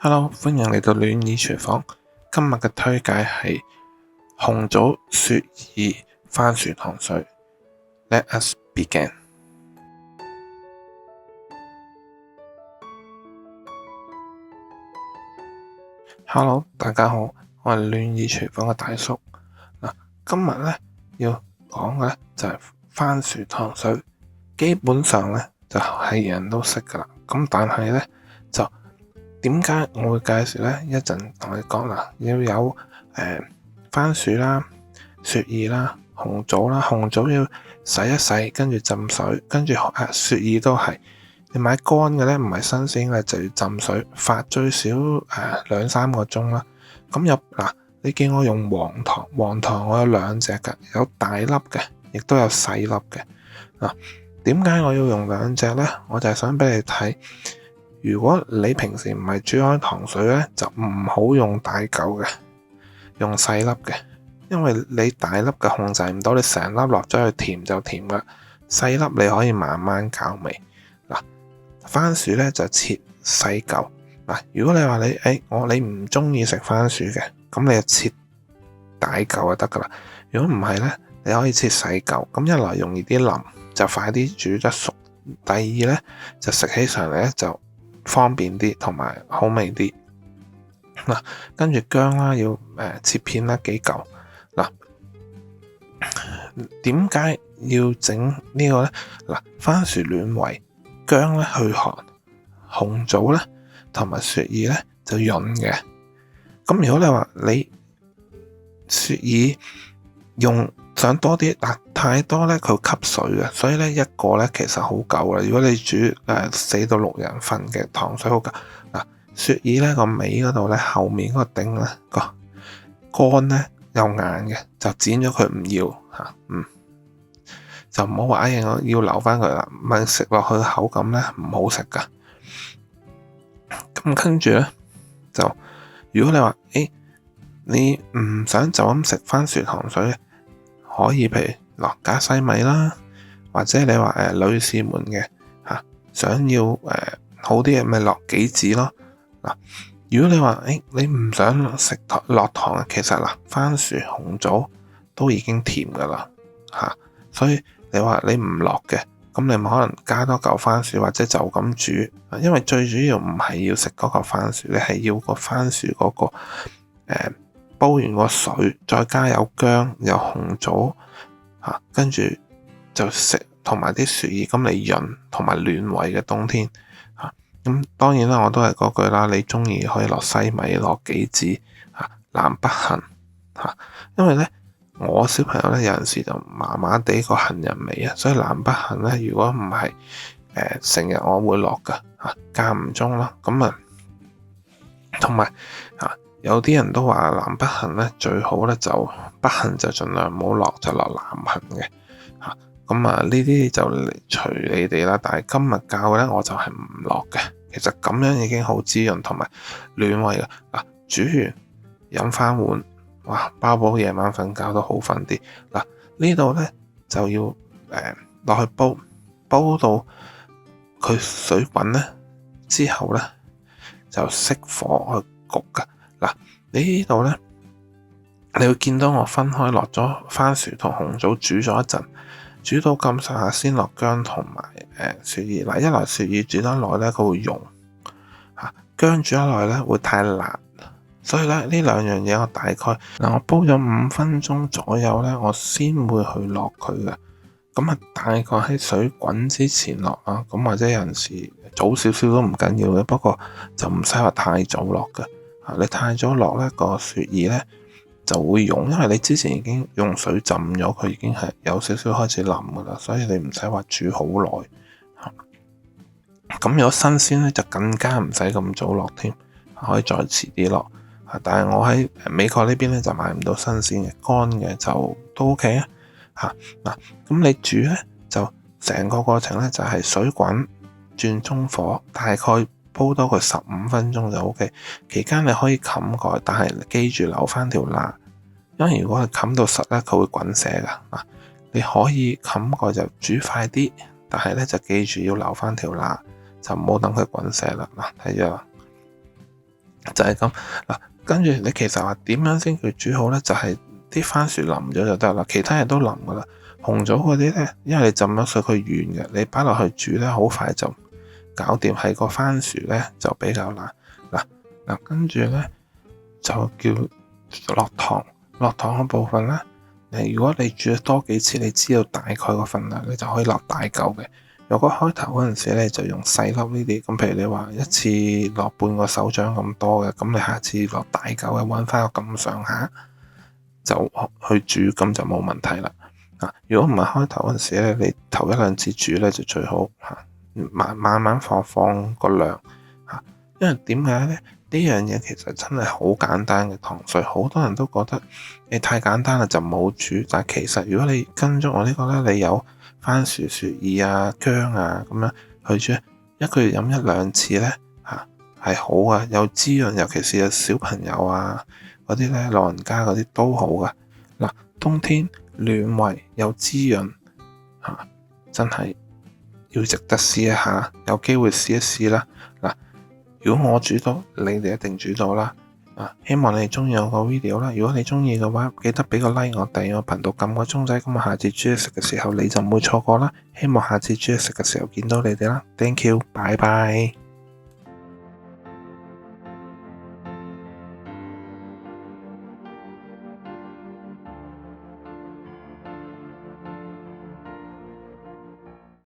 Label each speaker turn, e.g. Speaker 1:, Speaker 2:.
Speaker 1: Hello，歡迎嚟到暖耳廚房。今日嘅推介係紅棗雪耳番薯糖水。Let us begin。Hello，大家好，我係暖耳廚房嘅大叔。今日咧要講嘅咧就係番薯糖水。基本上咧就係人都識噶啦。咁但係咧就點解我會介紹咧？一陣同你講啦，要有番薯啦、雪耳啦、紅棗啦。紅棗要洗一洗，跟住浸水，跟住雪耳都係你買乾嘅咧，唔係新鮮嘅就要浸水，發最少2-3個鐘啦。咁你見我用黃糖我有2隻㗎，有大粒嘅，亦都有細粒嘅。點解我要用2隻咧？我就係想俾你睇。如果你平時唔係煮開糖水咧，就唔好用大嚿嘅，用細粒嘅，因為你大粒嘅控制唔到，你成粒落咗去甜就甜㗎，細粒你可以慢慢搞味。番薯咧就切細嚿。如果你話你唔中意食番薯嘅，咁你就切大嚿就得噶啦。如果唔係咧，你可以切細嚿，咁一來容易啲腍，就快啲煮得熟；第二咧就食起上嚟咧就方便啲，同埋好味啲。跟住薑啦，要切片啦，幾嚿。點解要整呢個咧？番薯暖胃，薑咧去寒，紅棗咧同埋雪耳咧就潤嘅。咁如果你話你雪耳用想多啲，太多咧佢會吸水嘅，所以咧一個咧其實好夠啦。如果你煮4到6人份嘅糖水好夠。雪耳咧個尾嗰度咧，後面嗰個頂咧個乾咧又硬嘅，就剪咗佢唔要嚇。就唔好話我要留翻佢啦，咪食落去口感咧唔好食噶。咁跟住咧就，如果你話你唔想就咁食番薯糖水，可以譬如落加西米啦，或者你話女士們嘅想要好啲嘅咪落杞子咯。如果你話你唔想食落糖啊，其實番薯紅棗都已經甜噶啦所以你話你唔落嘅，咁你咪可能加多嚿番薯，或者就咁煮。因為最主要唔係要食嗰嚿番薯，你係要個番薯嗰個煲完個水，再加有薑有紅棗跟住就食，同埋啲雪耳，咁嚟潤同埋暖胃嘅冬天。咁當然啦，我都係嗰句啦，你中意可以落西米、落杞子南北杏因為咧我小朋友咧有陣時就麻麻地個杏仁味所以南北杏咧如果唔係成日我會落噶間唔中啦。咁同埋有啲人都話南北杏咧最好咧就北杏就盡量唔好落，就落南杏嘅咁呢啲就隨你哋啦。但係今日教嘅咧我就係唔落嘅。其實咁樣已經好滋潤同埋暖胃嘅。煮完飲翻碗，哇，包保夜晚瞓覺都好瞓啲。呢度咧就要落去煲到佢水滾咧之後咧就熄火去焗噶。呢度咧你會見到我分開落咗番薯同紅棗煮咗一陣，煮到咁上下先落薑同埋雪耳。一來雪耳煮得耐咧佢會溶薑煮得耐咧會太辣，所以咧呢兩樣嘢我大概我煲咗5分鐘左右咧，我先會去落佢嘅。咁大概喺水滾之前落啦。咁或者有陣時早少少都唔緊要嘅，不過就唔使話太早落嘅。你太早落咧個雪耳咧就會溶，因為你之前已經用水浸咗，佢已經係有少少開始腍噶啦，所以你唔使話煮好耐。咁如果新鮮咧就更加唔使咁早落添，可以再遲啲落。但係我喺美國呢邊咧就買唔到新鮮嘅，乾嘅就都 OK 咁你煮咧就成個過程咧就係水滾轉中火，大概煲多佢15分鐘就 OK。期間你可以冚蓋，但係記住留翻條罅，因為如果係冚到實咧佢會滾瀉噶。你可以冚蓋就煮快啲，但係咧就記住要留翻條罅，就唔好等佢滾瀉啦。睇咗就係咁嗱。跟住你其實話點樣先叫煮好呢？就係啲番薯腍咗就得啦，其他嘢都腍噶啦。紅棗嗰啲呢，因為你浸咗水佢軟嘅，你擺落去煮呢，好快就搞掂。係個番薯呢，就比較難嗱。跟住呢，就叫落糖，落糖嘅部分呢，如果你煮多幾次，你知道大概個份量，你就可以落大嚿嘅。如果開頭嗰陣時咧，就用細粒呢啲，咁譬如你話一次落半個手掌咁多嘅，咁你下次落大嚿嘅，揾翻個咁上下就去煮，咁就冇問題啦。如果唔係開頭嗰陣時咧，你頭一兩次煮咧就最好慢慢放個量，因為點解咧？呢樣嘢其實真係好簡單嘅糖水，好多人都覺得你太簡單啦就冇煮，但係其實如果你跟咗我呢個咧，你有番薯、薯耳啊、薑啊咁樣去煮，一個月飲一兩次咧係好啊，有滋潤，尤其是有小朋友啊嗰啲咧，老人家嗰啲都好噶。嗱，冬天暖胃有滋潤真係要值得試一下，有機會試一試啦。嗱，如果我煮到，你哋一定煮到啦。希望你哋中意我個 video 啦。如果你中意嘅話，記得俾個 like 我，訂閱我頻道，撳個鐘仔，咁我下次煮嘢食嘅時候你就唔會錯過啦。希望下次煮嘢食嘅時候見到你哋啦。Thank you，拜拜。